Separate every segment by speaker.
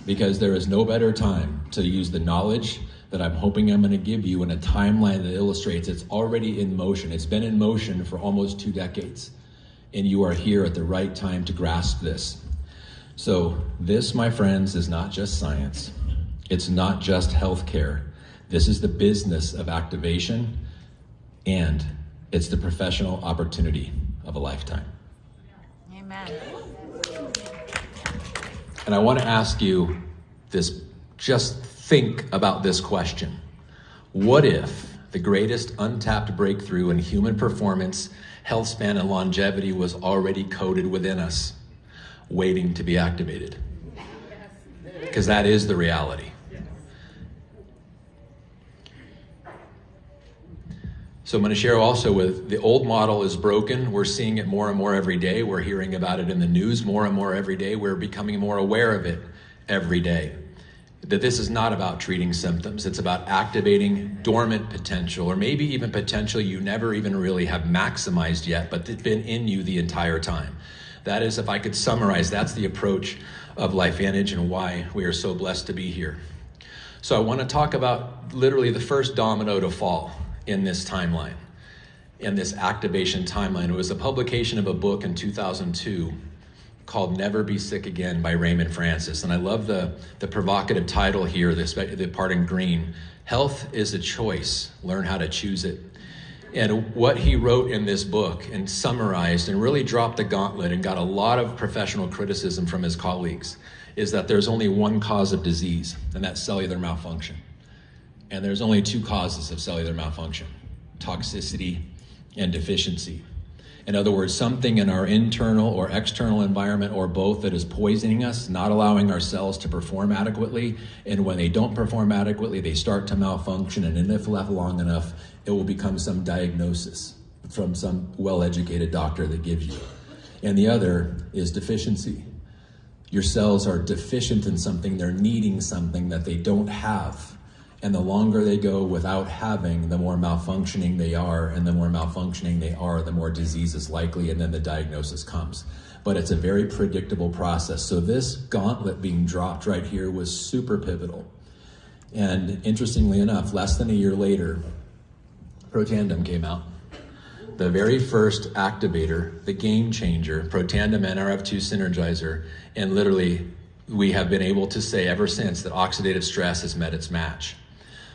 Speaker 1: because there is no better time to use the knowledge that I'm hoping I'm going to give you in a timeline that illustrates it's already in motion. It's been in motion for almost 2 decades, and you are here at the right time to grasp this. So this, my friends, is not just science. It's not just healthcare. This is the business of activation, and it's the professional opportunity of a lifetime.
Speaker 2: Amen.
Speaker 1: And I want to ask you this, just think about this question. What if the greatest untapped breakthrough in human performance, health span, and longevity was already coded within us, waiting to be activated? Because that is the reality. So I'm going to share also with the old model is broken. We're seeing it more and more every day. We're hearing about it in the news more and more every day. We're becoming more aware of it every day. That this is not about treating symptoms. It's about activating dormant potential, or maybe even potential you never even really have maximized yet, but it's been in you the entire time. That is, if I could summarize, that's the approach of LifeVantage and why we are so blessed to be here. So I want to talk about literally the first domino to fall in this timeline, in this activation timeline. It was a publication of a book in 2002 called Never Be Sick Again by Raymond Francis. And I love the provocative title here, the part in green. Health is a choice. Learn how to choose it. And what he wrote in this book and summarized and really dropped the gauntlet and got a lot of professional criticism from his colleagues is that there's only one cause of disease, and that's cellular malfunction. And there's only 2 causes of cellular malfunction: toxicity and deficiency. In other words, something in our internal or external environment or both that is poisoning us, not allowing our cells to perform adequately. And when they don't perform adequately, they start to malfunction. And if left long enough, it will become some diagnosis from some well-educated doctor that gives you. And the other is deficiency. Your cells are deficient in something. They're needing something that they don't have. And the longer they go without having, the more malfunctioning they are. And the more malfunctioning they are, the more disease is likely, and then the diagnosis comes. But it's a very predictable process. So this gauntlet being dropped right here was super pivotal. And interestingly enough, less than a year later, Protandim came out. The very first activator, the game changer, Protandim NRF2 Synergizer. And literally, we have been able to say ever since that oxidative stress has met its match.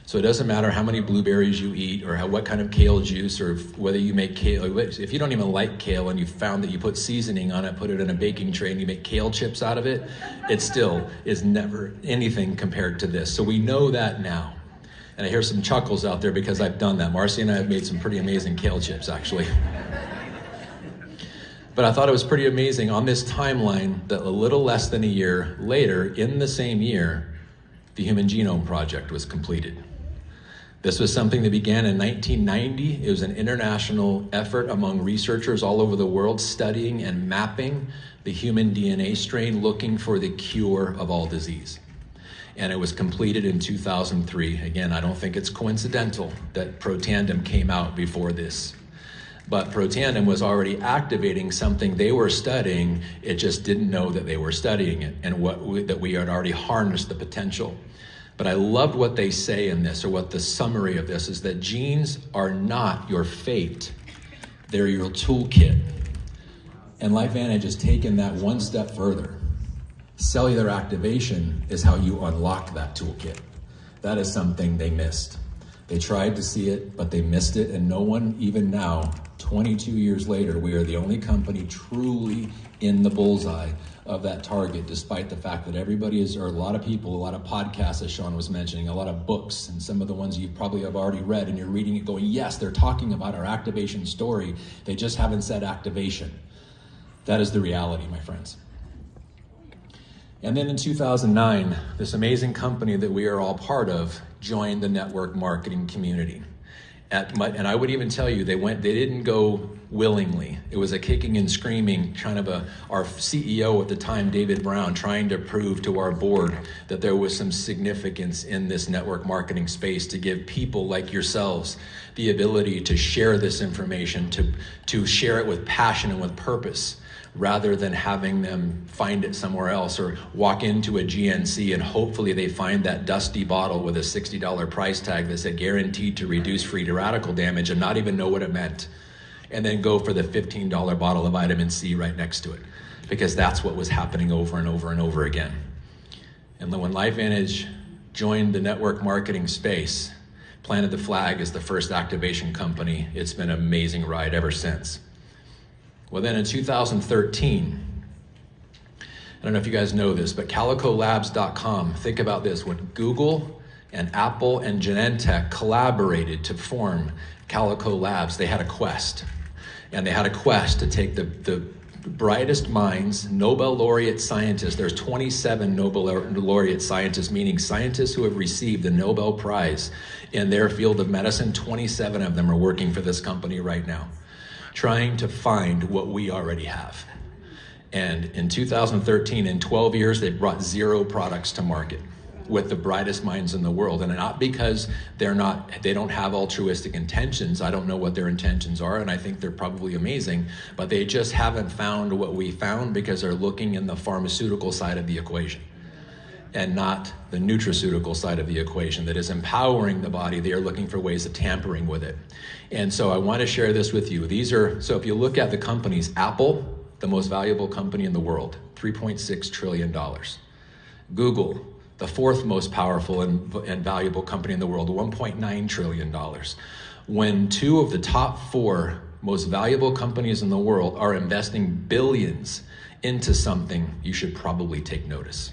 Speaker 1: So it doesn't matter how many blueberries you eat or what kind of kale juice, or whether you make kale. If you don't even like kale and you found that you put seasoning on it, put it in a baking tray and you make kale chips out of it, it still is never anything compared to this. So we know that now. And I hear some chuckles out there because I've done that. Marcy and I have made some pretty amazing kale chips, actually. But I thought it was pretty amazing on this timeline that a little less than a year later, in the same year, the Human Genome Project was completed. This was something that began in 1990. It was an international effort among researchers all over the world studying and mapping the human DNA strain, looking for the cure of all disease. And it was completed in 2003. Again, I don't think it's coincidental that Protandim came out before this. But Protandim was already activating something they were studying. It just didn't know that they were studying it, and that we had already harnessed the potential. But I loved what they say in this, or what the summary of this is, that genes are not your fate. They're your toolkit. And LifeVantage has taken that one step further. Cellular activation is how you unlock that toolkit. That is something they missed. They tried to see it, but they missed it. And no one, even now, 22 years later, we are the only company truly in the bullseye of that target, despite the fact that everybody is, or a lot of people, a lot of podcasts, as Sean was mentioning, a lot of books, and some of the ones you probably have already read, and you're reading it going, yes, they're talking about our activation story. They just haven't said activation. That is the reality, my friends. And then in 2009, this amazing company that we are all part of joined the network marketing community. And I would even tell you, they didn't go willingly. It was a kicking and screaming, our CEO at the time, David Brown, trying to prove to our board that there was some significance in this network marketing space to give people like yourselves the ability to share this information, to share it with passion and with purpose. rather than having them find it somewhere else or walk into a GNC and hopefully they find that dusty bottle with a $60 price tag that said guaranteed to reduce free radical damage and not even know what it meant, and then go for the $15 bottle of vitamin C right next to it, because that's what was happening over and over and over again. And when LifeVantage joined the network marketing space, planted the flag as the first activation company, it's been an amazing ride ever since. Well, then in 2013, I don't know if you guys know this, but calicolabs.com, think about this, when Google and Apple and Genentech collaborated to form Calico Labs, they had a quest. And they had a quest to take the brightest minds, Nobel laureate scientists. There's 27 Nobel laureate scientists, meaning scientists who have received the Nobel Prize in their field of medicine. 27 of them are working for this company right now, trying to find what we already have. And in 2013, in 12 years, they brought 0 products to market with the brightest minds in the world. And not because they don't have altruistic intentions. I don't know what their intentions are, and I think they're probably amazing, but they just haven't found what we found because they're looking in the pharmaceutical side of the equation and not the nutraceutical side of the equation that is empowering the body. They are looking for ways of tampering with it. And so I want to share this with you. So if you look at the companies, Apple, the most valuable company in the world, $3.6 trillion. Google, the 4th most powerful and valuable company in the world, $1.9 trillion. When 2 of the top 4 most valuable companies in the world are investing billions into something, you should probably take notice.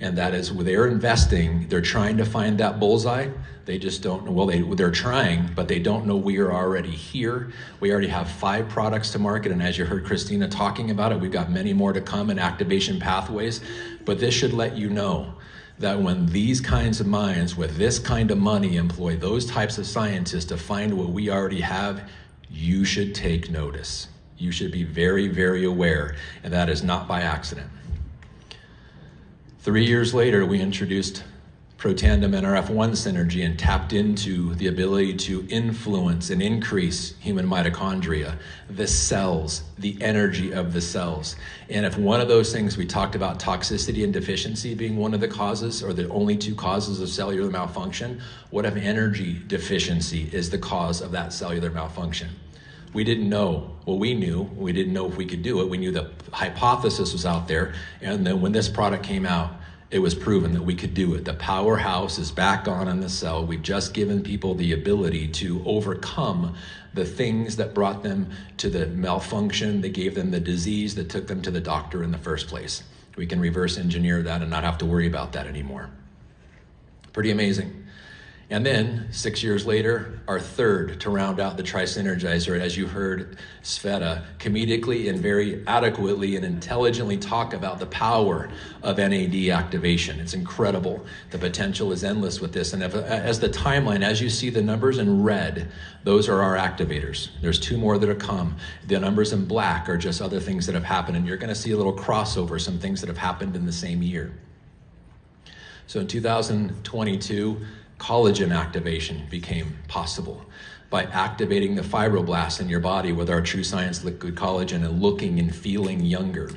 Speaker 1: And that is, where they're investing, they're trying to find that bullseye. They just don't know, well, they're trying, but they don't know we are already here. We already have 5 products to market, and as you heard Christina talking about it, we've got many more to come in activation pathways. But this should let you know that when these kinds of minds with this kind of money employ those types of scientists to find what we already have, you should take notice. You should be very, very aware, and that is not by accident. 3 years later, we introduced Protandim NRF1 synergy and tapped into the ability to influence and increase human mitochondria, the cells, the energy of the cells. And if one of those things, we talked about toxicity and deficiency being one of the causes, or the only 2 causes of cellular malfunction, what if energy deficiency is the cause of that cellular malfunction? We didn't know. Well, we knew. We didn't know if we could do it. We knew the hypothesis was out there. And then when this product came out, it was proven that we could do it. The powerhouse is back on in the cell. We've just given people the ability to overcome the things that brought them to the malfunction, that gave them the disease, that took them to the doctor in the first place. We can reverse engineer that and not have to worry about that anymore. Pretty amazing. And then 6 years later, our third to round out the Tri-Synergizer, as you heard Sveta comedically and very adequately and intelligently talk about the power of NAD activation. It's incredible. The potential is endless with this. And as the timeline, as you see the numbers in red, those are our activators. There's 2 more that are come. The numbers in black are just other things that have happened. And you're going to see a little crossover, some things that have happened in the same year. So in 2022, collagen activation became possible by activating the fibroblasts in your body with our True Science liquid collagen and looking and feeling younger.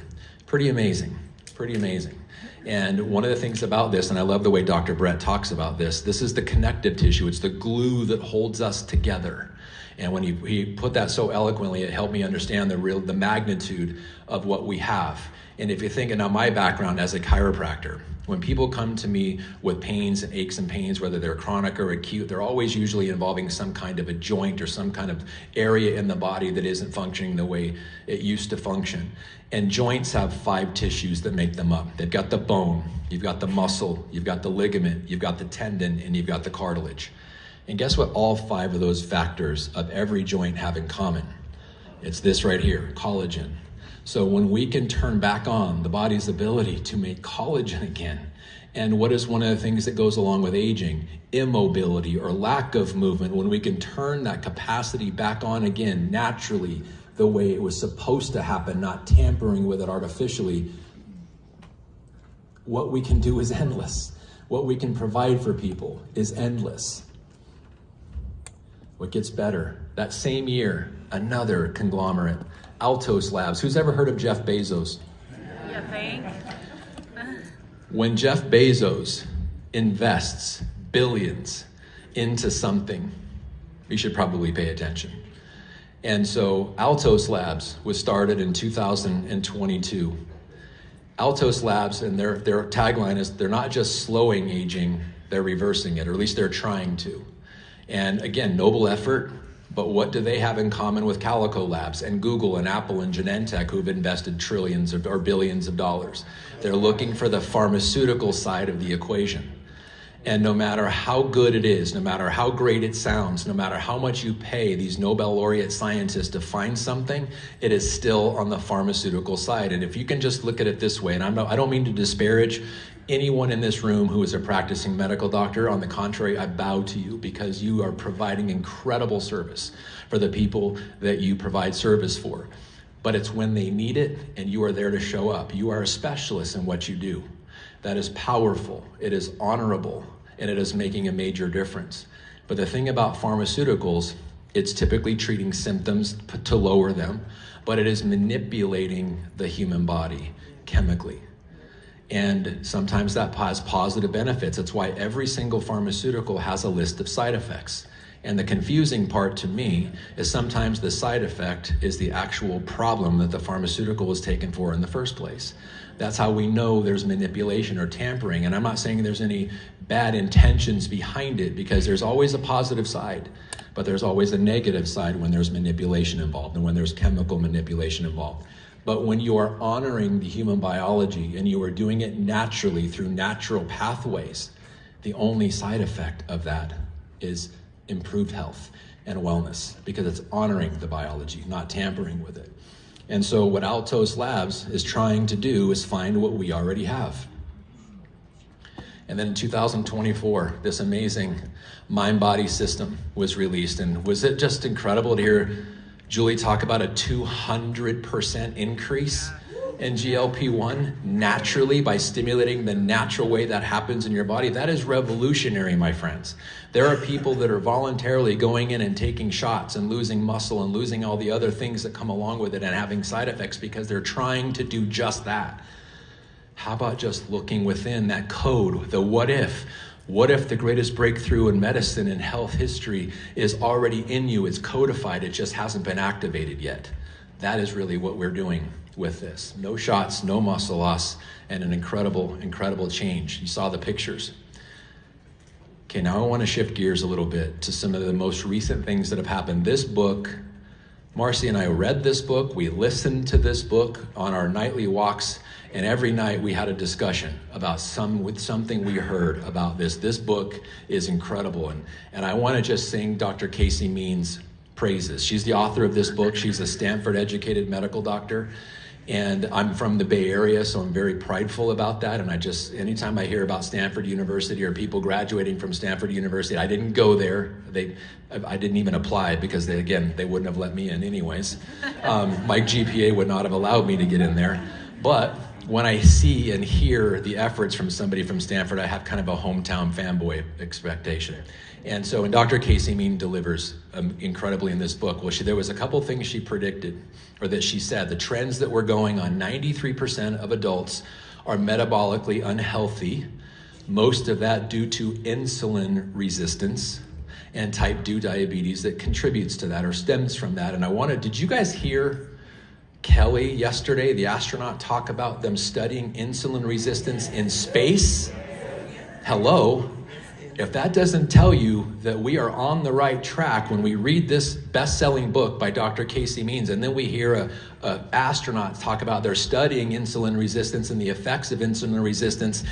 Speaker 1: Pretty amazing, pretty amazing. And one of the things about this, and I love the way Dr. Brett talks about this is the connective tissue. It's the glue that holds us together. And when he put that so eloquently, it helped me understand the magnitude of what we have. And if you're thinking of my background as a chiropractor, when people come to me with pains and aches and pains, whether they're chronic or acute, they're always usually involving some kind of a joint or some kind of area in the body that isn't functioning the way it used to function. And joints have 5 tissues that make them up. They've got the bone, you've got the muscle, you've got the ligament, you've got the tendon, and you've got the cartilage. And guess what all 5 of those factors of every joint have in common? It's this right here, collagen. So when we can turn back on the body's ability to make collagen again, and what is one of the things that goes along with aging? Immobility or lack of movement. When we can turn that capacity back on again naturally, the way it was supposed to happen, not tampering with it artificially, what we can do is endless. What we can provide for people is endless. What gets better? That same year, another conglomerate Altos Labs. Who's ever heard of Jeff Bezos?
Speaker 2: You think?
Speaker 1: When Jeff Bezos invests billions into something, you should probably pay attention. And so Altos Labs was started in 2022. Altos Labs, and their tagline is they're not just slowing aging, they're reversing it, or at least they're trying to. And again, noble effort, but what do they have in common with Calico Labs and Google and Apple and Genentech, who've invested trillions or billions of dollars? They're looking for the pharmaceutical side of the equation. And no matter how good it is, no matter how great it sounds, no matter how much you pay these Nobel laureate scientists to find something, it is still on the pharmaceutical side. And if you can just look at it this way, and I don't mean to disparage anyone in this room who is a practicing medical doctor. On the contrary, I bow to you because you are providing incredible service for the people that you provide service for. But it's when they need it and you are there to show up. You are a specialist in what you do. That is powerful, it is honorable, and it is making a major difference. But the thing about pharmaceuticals, it's typically treating symptoms to lower them, but it is manipulating the human body chemically. And sometimes that has positive benefits. That's why every single pharmaceutical has a list of side effects. And the confusing part to me is sometimes the side effect is the actual problem that the pharmaceutical was taken for in the first place. That's how we know there's manipulation or tampering. And I'm not saying there's any bad intentions behind it, because there's always a positive side, but there's always a negative side when there's manipulation involved and when there's chemical manipulation involved. But when you are honoring the human biology and you are doing it naturally through natural pathways, the only side effect of that is improved health and wellness, because it's honoring the biology, not tampering with it. And so what Altos Labs is trying to do is find what we already have. And then in 2024, this amazing mind-body system was released. And was it just incredible to hear Julie talk about a 200% increase in GLP-1 naturally by stimulating the natural way that happens in your body? That is revolutionary, my friends. There are people that are voluntarily going in and taking shots and losing muscle and losing all the other things that come along with it and having side effects because they're trying to do just that. How about just looking within that code, the what if? What if the greatest breakthrough in medicine and health history is already in you? It's codified, it just hasn't been activated yet. That is really what we're doing with this. No shots, no muscle loss, and an incredible, incredible change. You saw the pictures. Okay, now I want to shift gears a little bit to some of the most recent things that have happened. This book, Marcy and I read this book, we listened to this book on our nightly walks, and every night we had a discussion about something we heard about this. This book is incredible, and I want to just sing Dr. Casey Means praises. She's the author of this book. She's a Stanford-educated medical doctor, and I'm from the Bay Area, so I'm very prideful about that. And anytime I hear about Stanford University or people graduating from Stanford University, I didn't go there. I didn't even apply because they wouldn't have let me in anyways. My GPA would not have allowed me to get in there. But when I see and hear the efforts from somebody from Stanford, I have kind of a hometown fanboy expectation. And so, and Dr. Casey Means delivers incredibly in this book. Well, there was a couple things she predicted, or that she said. The trends that were going on, 93% of adults are metabolically unhealthy, most of that due to insulin resistance and type 2 diabetes that contributes to that or stems from that. And did you guys hear Kelly yesterday, the astronaut, talk about them studying insulin resistance in space? Hello. If that doesn't tell you that we are on the right track when we read this best-selling book by Dr. Casey Means, and then we hear a astronaut talk about they're studying insulin resistance and the effects of insulin resistance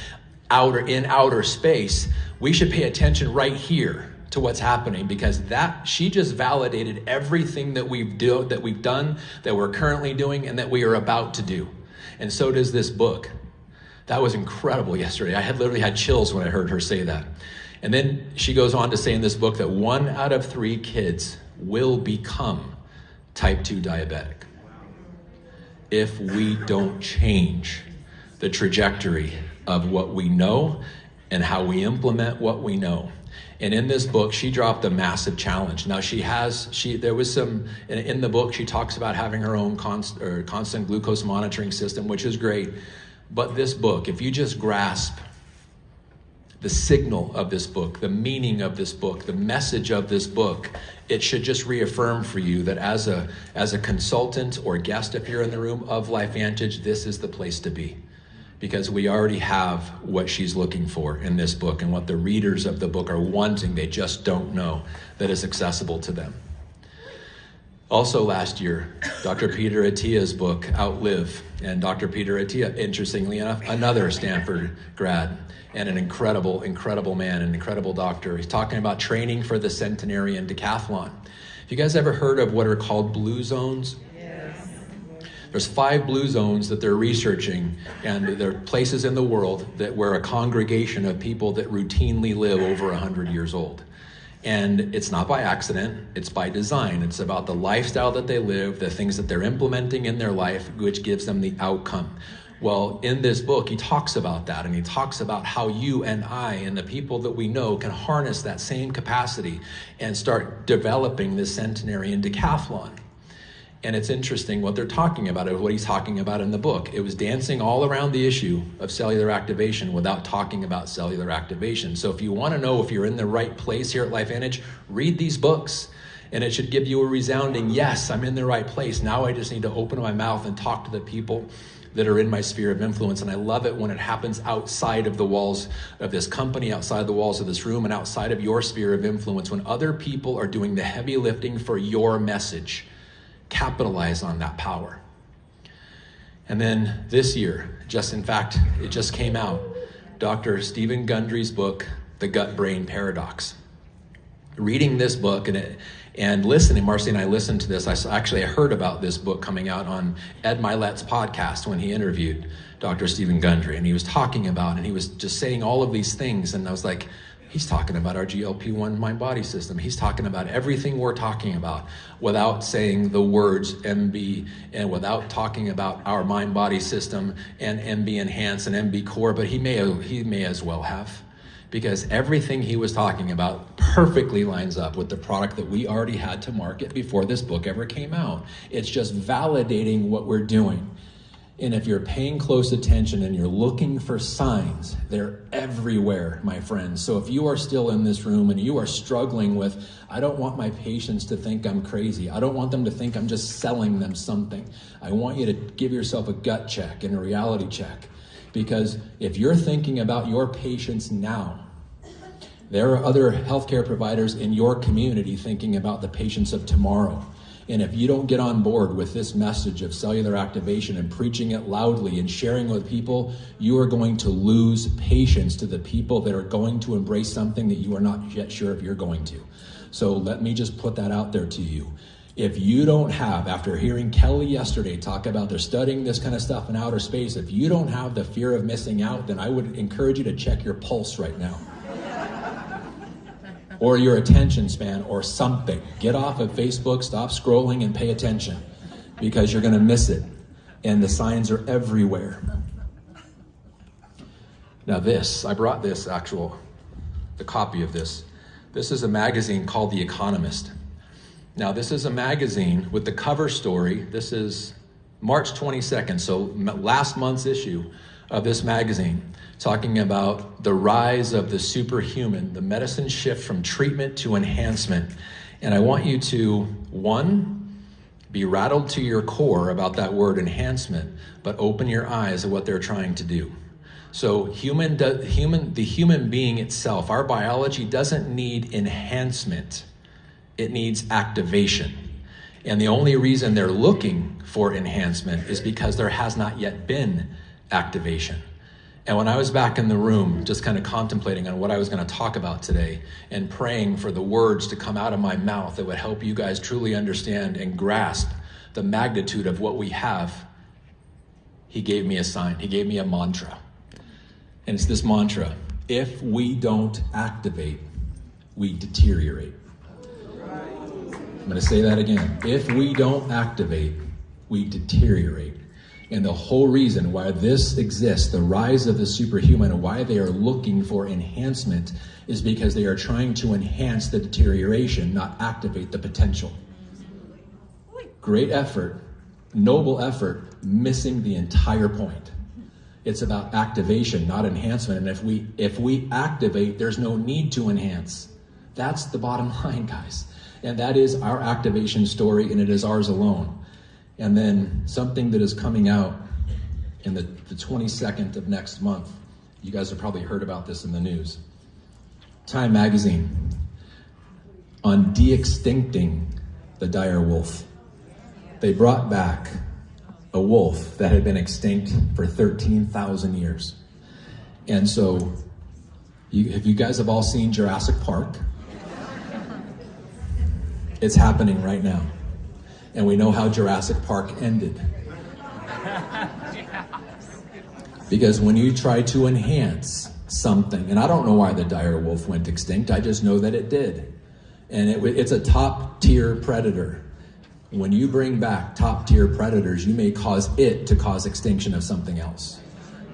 Speaker 1: in outer space, we should pay attention right here to what's happening, because she just validated everything that we've done, that we're currently doing, and that we are about to do. And so does this book. That was incredible yesterday. I had literally had chills when I heard her say that. And then she goes on to say in this book that 1 out of 3 kids will become type 2 diabetic if we don't change the trajectory of what we know and how we implement what we know. And in this book, she dropped a massive challenge. Now there was some, in the book, she talks about having her own constant glucose monitoring system, which is great. But this book, if you just grasp the signal of this book, the meaning of this book, the message of this book, it should just reaffirm for you that as a consultant or guest, if you're in the room of LifeVantage, this is the place to be. Because we already have what she's looking for in this book and what the readers of the book are wanting. They just don't know that is accessible to them. Also last year, Dr. Peter Attia's book, Outlive. And Dr. Peter Attia, interestingly enough, another Stanford grad and an incredible, incredible man, an incredible doctor. He's talking about training for the centenarian decathlon. Have you guys ever heard of what are called blue zones? There's 5 blue zones that they're researching, and they're places in the world where a congregation of people that routinely live over 100 years old. And it's not by accident, it's by design. It's about the lifestyle that they live, the things that they're implementing in their life, which gives them the outcome. Well, in this book, he talks about that, and he talks about how you and I and the people that we know can harness that same capacity and start developing this centenarian decathlon. And it's interesting what they're talking about, what he's talking about in the book. It was dancing all around the issue of cellular activation without talking about cellular activation. So if you want to know if you're in the right place here at LifeVantage, read these books. And it should give you a resounding, yes, I'm in the right place. Now I just need to open my mouth and talk to the people that are in my sphere of influence. And I love it when it happens outside of the walls of this company, outside the walls of this room, and outside of your sphere of influence, when other people are doing the heavy lifting for your message. Capitalize on that power. And then this year, it just came out, Dr. Stephen Gundry's book, The Gut-Brain Paradox. Reading this book and listening, Marcy and I listened to this. I heard about this book coming out on Ed Milet's podcast when he interviewed Dr. Stephen Gundry, and he was talking about, and he was just saying all of these things, and I was like, he's talking about our GLP-1 mind-body system. He's talking about everything we're talking about without saying the words MB and without talking about our mind-body system and MB Enhance and MB Core, but he may as well have, because everything he was talking about perfectly lines up with the product that we already had to market before this book ever came out. It's just validating what we're doing. And if you're paying close attention and you're looking for signs, they're everywhere, my friends. So if you are still in this room and you are struggling with, I don't want my patients to think I'm crazy. I don't want them to think I'm just selling them something. I want you to give yourself a gut check and a reality check. Because if you're thinking about your patients now, there are other healthcare providers in your community thinking about the patients of tomorrow. And if you don't get on board with this message of cellular activation and preaching it loudly and sharing it with people, you are going to lose patience to the people that are going to embrace something that you are not yet sure if you're going to. So let me just put that out there to you. If you don't have, after hearing Kelly yesterday talk about they're studying this kind of stuff in outer space, if you don't have the fear of missing out, then I would encourage you to check your pulse right now. Or your attention span or something. Get off of Facebook, stop scrolling and pay attention, because you're going to miss it. And the signs are everywhere. Now I brought the copy of this. This is a magazine called The Economist. Now this is a magazine with the cover story. This is March 22nd, so last month's issue of this magazine, talking about the rise of the superhuman, the medicine shift from treatment to enhancement. And I want you to, 1, be rattled to your core about that word enhancement, but open your eyes at what they're trying to do. So the human being itself, our biology doesn't need enhancement. It needs activation. And the only reason they're looking for enhancement is because there has not yet been activation. And when I was back in the room, just kind of contemplating on what I was going to talk about today and praying for the words to come out of my mouth that would help you guys truly understand and grasp the magnitude of what we have, he gave me a sign. He gave me a mantra. And it's this mantra: if we don't activate, we deteriorate. I'm going to say that again. If we don't activate, we deteriorate. And the whole reason why this exists, the rise of the superhuman, and why they are looking for enhancement, is because they are trying to enhance the deterioration, not activate the potential. Great effort, noble effort, missing the entire point. It's about activation, not enhancement. And if we activate, there's no need to enhance. That's the bottom line, guys. And that is our activation story, and it is ours alone. And then something that is coming out in the 22nd of next month. You guys have probably heard about this in the news. Time magazine on de-extincting the dire wolf. They brought back a wolf that had been extinct for 13,000 years. And so, if you guys have all seen Jurassic Park, it's happening right now. And we know how Jurassic Park ended. Because when you try to enhance something, and I don't know why the dire wolf went extinct, I just know that it did. And it's a top tier predator. When you bring back top tier predators, you may cause it to cause extinction of something else.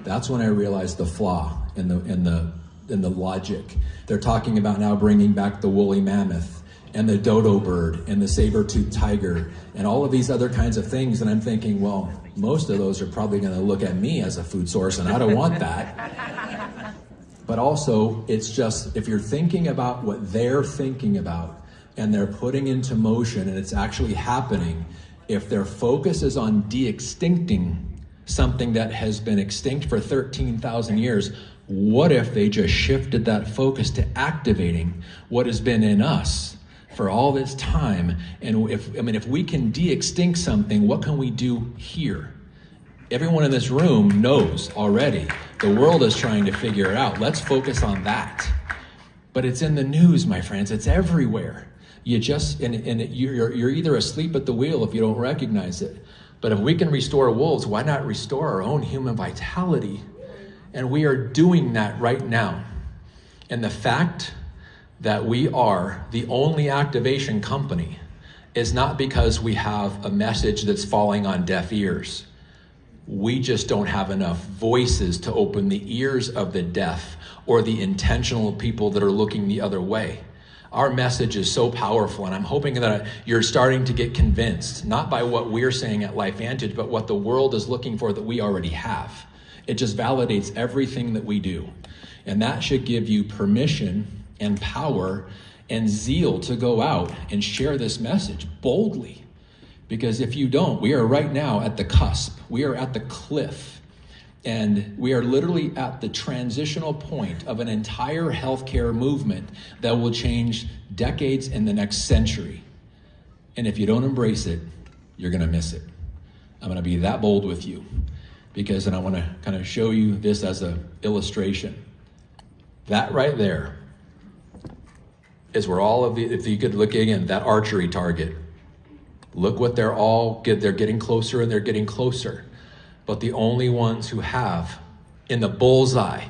Speaker 1: That's when I realized the flaw in the logic. They're talking about now bringing back the woolly mammoth and the dodo bird and the saber-toothed tiger and all of these other kinds of things. And I'm thinking, well, most of those are probably going to look at me as a food source, and I don't want that. But also, it's just, if you're thinking about what they're thinking about and they're putting into motion and it's actually happening, if their focus is on de-extincting something that has been extinct for 13,000 years, what if they just shifted that focus to activating what has been in us for all this time? And if we can de-extinct something, what can we do here? Everyone in this room knows already. The world is trying to figure it out. Let's focus on that. But it's in the news, my friends. It's everywhere. You're either asleep at the wheel if you don't recognize it. But if we can restore wolves, why not restore our own human vitality? And we are doing that right now. And the fact that we are the only activation company is not because we have a message that's falling on deaf ears. We just don't have enough voices to open the ears of the deaf or the intentional people that are looking the other way. Our message is so powerful, and I'm hoping that you're starting to get convinced, not by what we're saying at LifeVantage, but what the world is looking for that we already have. It just validates everything that we do. And that should give you permission and power and zeal to go out and share this message boldly. Because if you don't, we are right now at the cusp. We are at the cliff. And we are literally at the transitional point of an entire healthcare movement that will change decades in the next century. And if you don't embrace it, you're going to miss it. I'm going to be that bold with you. Because, and I want to kind of show you this as an illustration. That right there is where all of the, if you could look again, that archery target. Look what they're getting closer and they're getting closer. But the only ones who have in the bullseye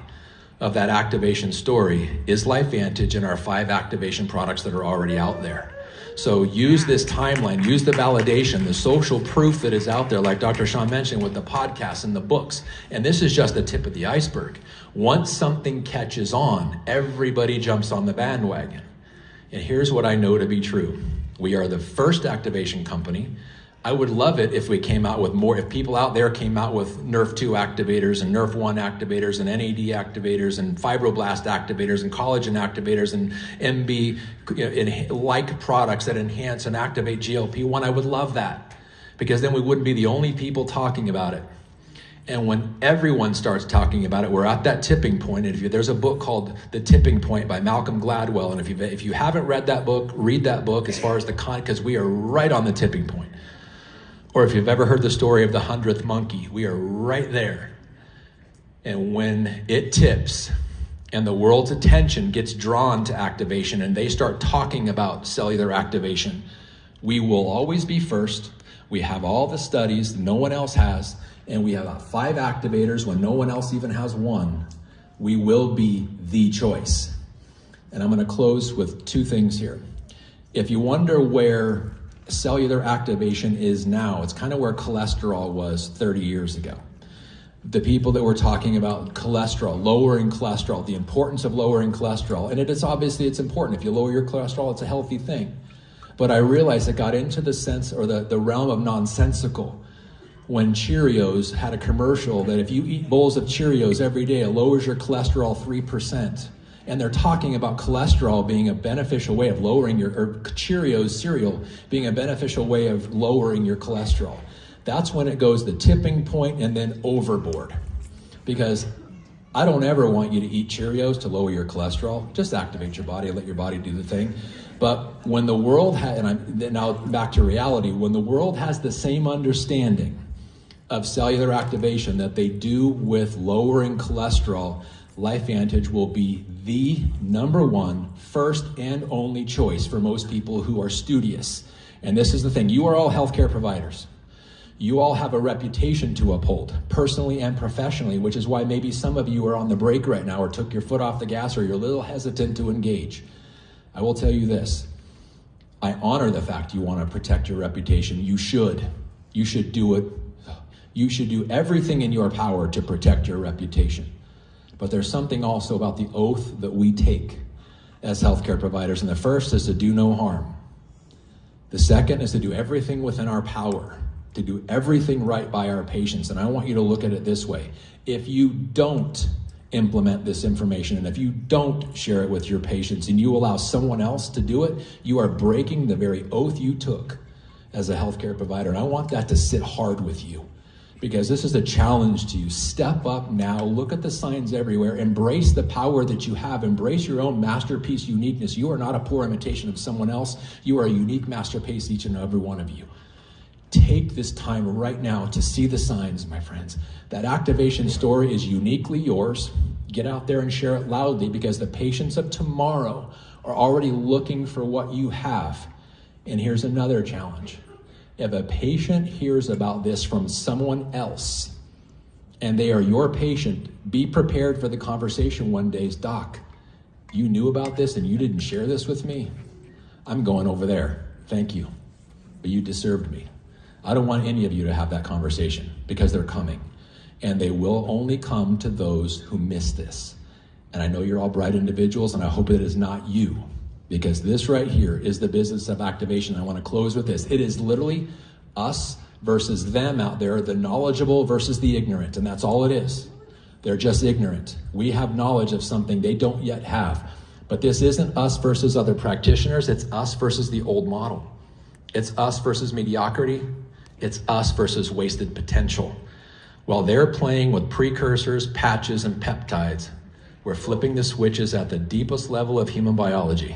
Speaker 1: of that activation story is LifeVantage and our 5 activation products that are already out there. So use this timeline, use the validation, the social proof that is out there, like Dr. Sean mentioned with the podcasts and the books. And this is just the tip of the iceberg. Once something catches on, everybody jumps on the bandwagon. And here's what I know to be true. We are the first activation company. I would love it if we came out with more, if people out there came out with Nerf2 activators and Nerf1 activators and NAD activators and fibroblast activators and collagen activators and MB like products that enhance and activate GLP-1. I would love that, because then we wouldn't be the only people talking about it. And when everyone starts talking about it, we're at that tipping point. And there's a book called The Tipping Point by Malcolm Gladwell. And if you haven't read that book, read that book as far as because we are right on the tipping point. Or if you've ever heard the story of the 100th monkey, we are right there. And when it tips and the world's attention gets drawn to activation and they start talking about cellular activation, we will always be first. We have all the studies no one else has, and we have 5 activators when no one else even has 1. We will be the choice. And I'm going to close with 2 things here. If you wonder where cellular activation is now. It's kind of where cholesterol was 30 years ago. The people that were talking about cholesterol, lowering cholesterol, the importance of lowering cholesterol, and it's important. If you lower your cholesterol, it's a healthy thing. But I realized it got into the sense or the realm of nonsensical when Cheerios had a commercial that if you eat bowls of Cheerios every day, it lowers your cholesterol 3%. And they're talking about cholesterol being a beneficial way of lowering or Cheerios cereal being a beneficial way of lowering your cholesterol. That's when it goes the tipping point and then overboard. Because I don't ever want you to eat Cheerios to lower your cholesterol. Just activate your body, let your body do the thing. But when the world now back to reality, when the world has the same understanding of cellular activation that they do with lowering cholesterol, LifeVantage will be the number one, first and only choice for most people who are studious. And this is the thing, you are all healthcare providers. You all have a reputation to uphold, personally and professionally, which is why maybe some of you are on the brake right now or took your foot off the gas or you're a little hesitant to engage. I will tell you this, I honor the fact you want to protect your reputation. You should. You should do it. You should do everything in your power to protect your reputation. But there's something also about the oath that we take as healthcare providers. And the first is to do no harm. The second is to do everything within our power, to do everything right by our patients. And I want you to look at it this way. If you don't implement this information and if you don't share it with your patients and you allow someone else to do it, you are breaking the very oath you took as a healthcare provider. And I want that to sit hard with you because this is a challenge to you. Step up now, look at the signs everywhere, embrace the power that you have, embrace your own masterpiece uniqueness. You are not a poor imitation of someone else. You are a unique masterpiece, each and every one of you. Take this time right now to see the signs, my friends. That activation story is uniquely yours. Get out there and share it loudly because the patients of tomorrow are already looking for what you have. And here's another challenge. If a patient hears about this from someone else and they are your patient, be prepared for the conversation one day. Doc, you knew about this and you didn't share this with me? I'm going over there. Thank you. But you disturbed me. I don't want any of you to have that conversation because they're coming. And they will only come to those who miss this. And I know you're all bright individuals and I hope it is not you. Because this right here is the business of activation. I want to close with this. It is literally us versus them out there, the knowledgeable versus the ignorant. And that's all it is. They're just ignorant. We have knowledge of something they don't yet have. But this isn't us versus other practitioners. It's us versus the old model. It's us versus mediocrity. It's us versus wasted potential. While they're playing with precursors, patches, and peptides, we're flipping the switches at the deepest level of human biology.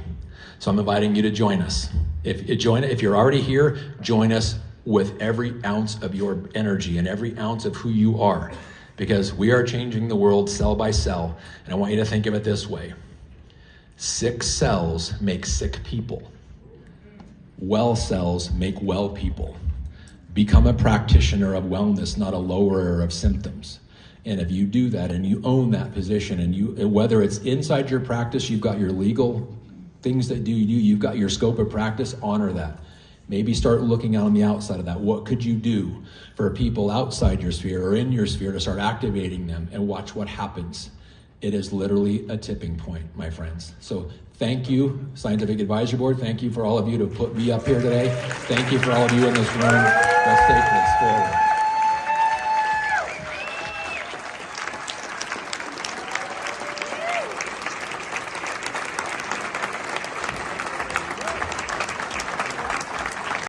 Speaker 1: So I'm inviting you to join us. If you're already here, join us with every ounce of your energy and every ounce of who you are, because we are changing the world cell by cell. And I want you to think of it this way. Sick cells make sick people. Well cells make well people. Become a practitioner of wellness, not a lowerer of symptoms. And if you do that and you own that position, and whether it's inside your practice, you've got your legal things that you've got your scope of practice, honor that. Maybe start looking out on the outside of that. What could you do for people outside your sphere or in your sphere to start activating them and watch what happens? It is literally a tipping point, my friends. So thank you, Scientific Advisory Board. Thank you for all of you to put me up here today. Thank you for all of you in this room. Let's take